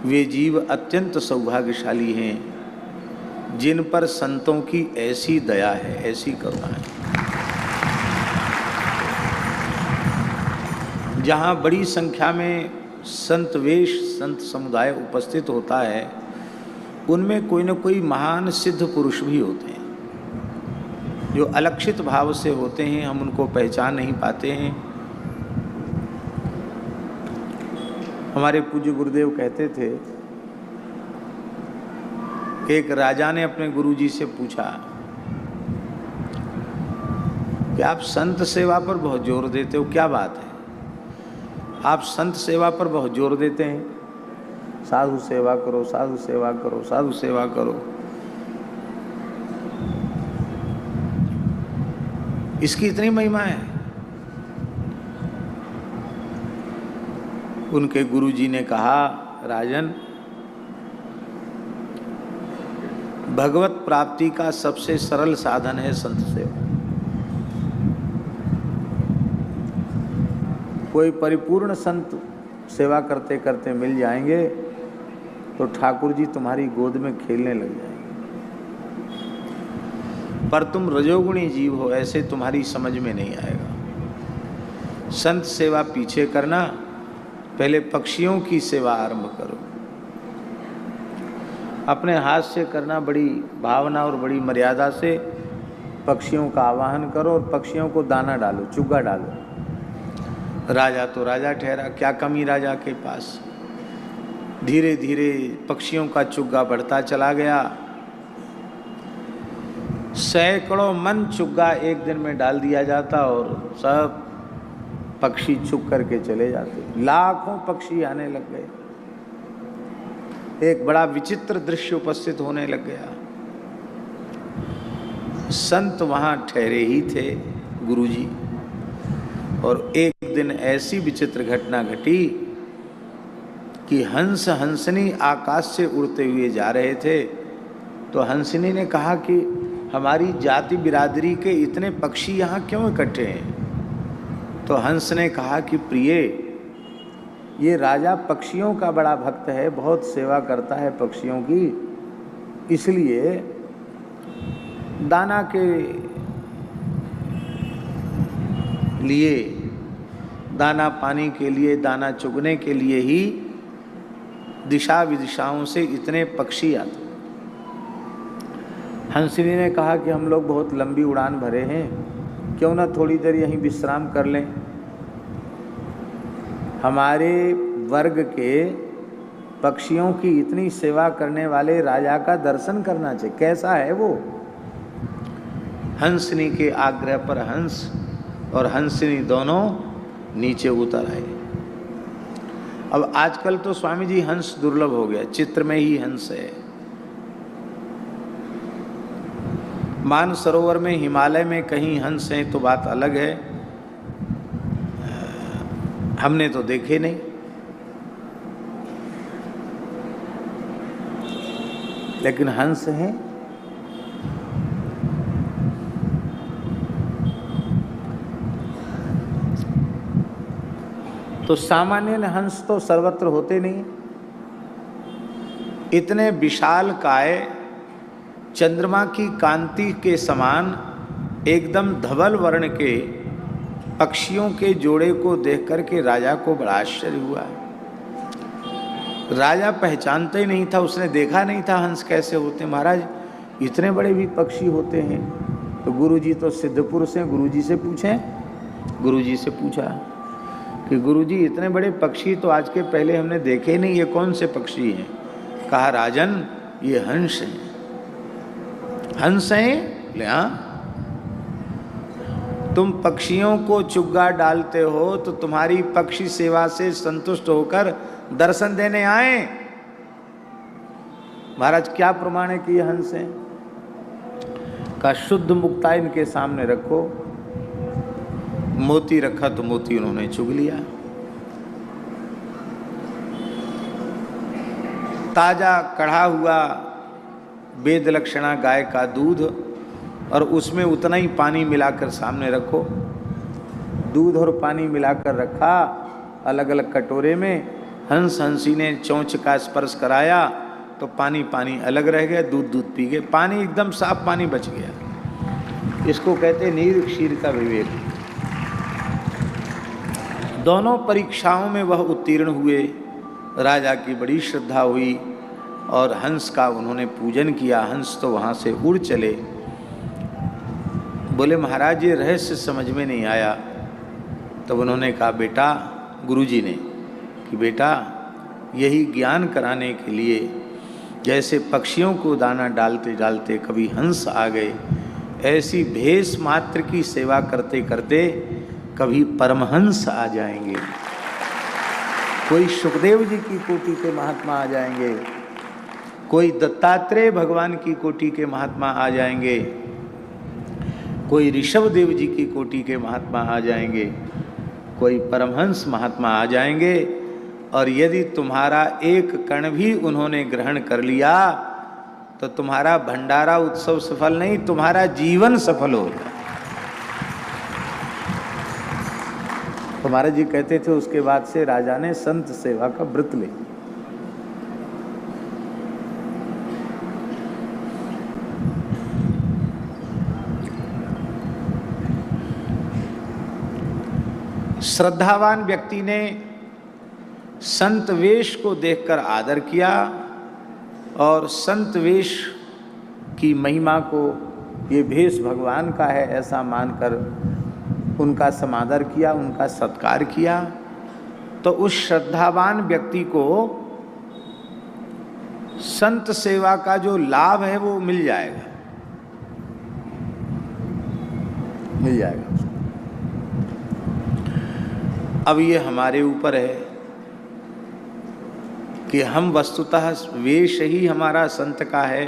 वे जीव अत्यंत सौभाग्यशाली हैं जिन पर संतों की ऐसी दया है, ऐसी करुणा है। जहाँ बड़ी संख्या में संत वेश, संत समुदाय उपस्थित होता है, उनमें कोई न कोई महान सिद्ध पुरुष भी होते हैं जो अलक्षित भाव से होते हैं, हम उनको पहचान नहीं पाते हैं। हमारे पूज्य गुरुदेव कहते थे कि एक राजा ने अपने गुरुजी से पूछा कि आप संत सेवा पर बहुत जोर देते हो, क्या बात है? आप संत सेवा पर बहुत जोर देते हैं, साधु सेवा करो, साधु सेवा करो, साधु सेवा करो। इसकी इतनी महिमा है? उनके गुरुजी ने कहा, राजन, भगवत प्राप्ति का सबसे सरल साधन है संत सेवा। कोई परिपूर्ण संत सेवा करते करते मिल जाएंगे तो ठाकुर जी तुम्हारी गोद में खेलने लग जाएंगे। पर तुम रजोगुणी जीव हो, ऐसे तुम्हारी समझ में नहीं आएगा। संत सेवा पीछे करना, पहले पक्षियों की सेवा आरंभ करो। अपने हाथ से करना, बड़ी भावना और बड़ी मर्यादा से पक्षियों का आवाहन करो और पक्षियों को दाना डालो, चुग्गा डालो। राजा तो राजा ठहरा, क्या कमी राजा के पास। धीरे धीरे पक्षियों का चुग्गा बढ़ता चला गया। सैकड़ों मन चुग्गा एक दिन में डाल दिया जाता और सब पक्षी चुग करके चले जाते। लाखों पक्षी आने लग गए। एक बड़ा विचित्र दृश्य उपस्थित होने लग गया। संत वहां ठहरे ही थे, गुरुजी, और एक दिन ऐसी विचित्र घटना घटी कि हंस हंसनी आकाश से उड़ते हुए जा रहे थे। तो हंसनी ने कहा कि हमारी जाति बिरादरी के इतने पक्षी यहाँ क्यों इकट्ठे हैं? तो हंस ने कहा कि प्रिय, ये राजा पक्षियों का बड़ा भक्त है, बहुत सेवा करता है पक्षियों की, इसलिए दाना के लिए, दाना पानी के लिए, दाना चुगने के लिए ही दिशा विदिशाओं से इतने पक्षी आते। हंसनी ने कहा कि हम लोग बहुत लंबी उड़ान भरे हैं, क्यों ना थोड़ी देर यहीं विश्राम कर लें। हमारे वर्ग के पक्षियों की इतनी सेवा करने वाले राजा का दर्शन करना चाहिए, कैसा है वो। हंसनी के आग्रह पर हंस और हंसनी दोनों नीचे उतर आए। अब आजकल तो स्वामी जी हंस दुर्लभ हो गया, चित्र में ही हंस है। मानसरोवर में, हिमालय में कहीं हंस हैं तो बात अलग है, हमने तो देखे नहीं। लेकिन हंस हैं। तो सामान्य हंस तो सर्वत्र होते नहीं। इतने विशाल काय, चंद्रमा की कांति के समान एकदम धवल वर्ण के पक्षियों के जोड़े को देख करके राजा को बड़ा आश्चर्य हुआ। राजा पहचानता ही नहीं था, उसने देखा नहीं था हंस कैसे होते। महाराज, इतने बड़े भी पक्षी होते हैं? तो गुरुजी तो सिद्ध पुरुष हैं, गुरुजी से पूछें। गुरुजी से पूछा कि गुरुजी, इतने बड़े पक्षी तो आज के पहले हमने देखे नहीं, ये कौन से पक्षी हैं? कहा, राजन, ये हंस हैं। हंस हैं? ले, हाँ। तुम पक्षियों को चुग्गा डालते हो तो तुम्हारी पक्षी सेवा से संतुष्ट होकर दर्शन देने आए। महाराज, क्या प्रमाण है कि ये हंस हैं? का शुद्ध मुक्ता इनके सामने रखो। मोती रखा तो मोती उन्होंने चुग लिया। ताजा कढ़ा हुआ वेद लक्षणा गाय का दूध और उसमें उतना ही पानी मिलाकर सामने रखो। दूध और पानी मिलाकर रखा अलग अलग कटोरे में। हंस हंसी ने चोंच का स्पर्श कराया तो पानी पानी अलग रह गया, दूध दूध पी गए, पानी एकदम साफ पानी बच गया। इसको कहते नीर क्षीर का विवेक। दोनों परीक्षाओं में वह उत्तीर्ण हुए। राजा की बड़ी श्रद्धा हुई और हंस का उन्होंने पूजन किया। हंस तो वहाँ से उड़ चले। बोले महाराज ये रहस्य समझ में नहीं आया। तब उन्होंने कहा बेटा, गुरुजी ने कि बेटा यही ज्ञान कराने के लिए जैसे पक्षियों को दाना डालते डालते कभी हंस आ गए, ऐसी भेष मात्र की सेवा करते करते कभी परमहंस आ जाएंगे। कोई सुखदेव जी की कोटि के महात्मा आ जाएंगे, कोई दत्तात्रेय भगवान की कोटि के महात्मा आ जाएंगे, कोई ऋषभ देव जी की कोटि के महात्मा आ जाएंगे, कोई परमहंस महात्मा आ जाएंगे। और यदि तुम्हारा एक कण भी उन्होंने ग्रहण कर लिया तो तुम्हारा भंडारा उत्सव सफल नहीं, तुम्हारा जीवन सफल होगा। तो महाराज जी कहते थे उसके बाद से राजा ने संत सेवा का व्रत ले। श्रद्धावान व्यक्ति ने संत वेश को देखकर आदर किया और संत वेश की महिमा को, ये भेष भगवान का है ऐसा मानकर उनका समादर किया, उनका सत्कार किया। तो उस श्रद्धावान व्यक्ति को संत सेवा का जो लाभ है वो मिल जाएगा, मिल जाएगा। अब ये हमारे ऊपर है कि हम वस्तुतः वेश ही हमारा संत का है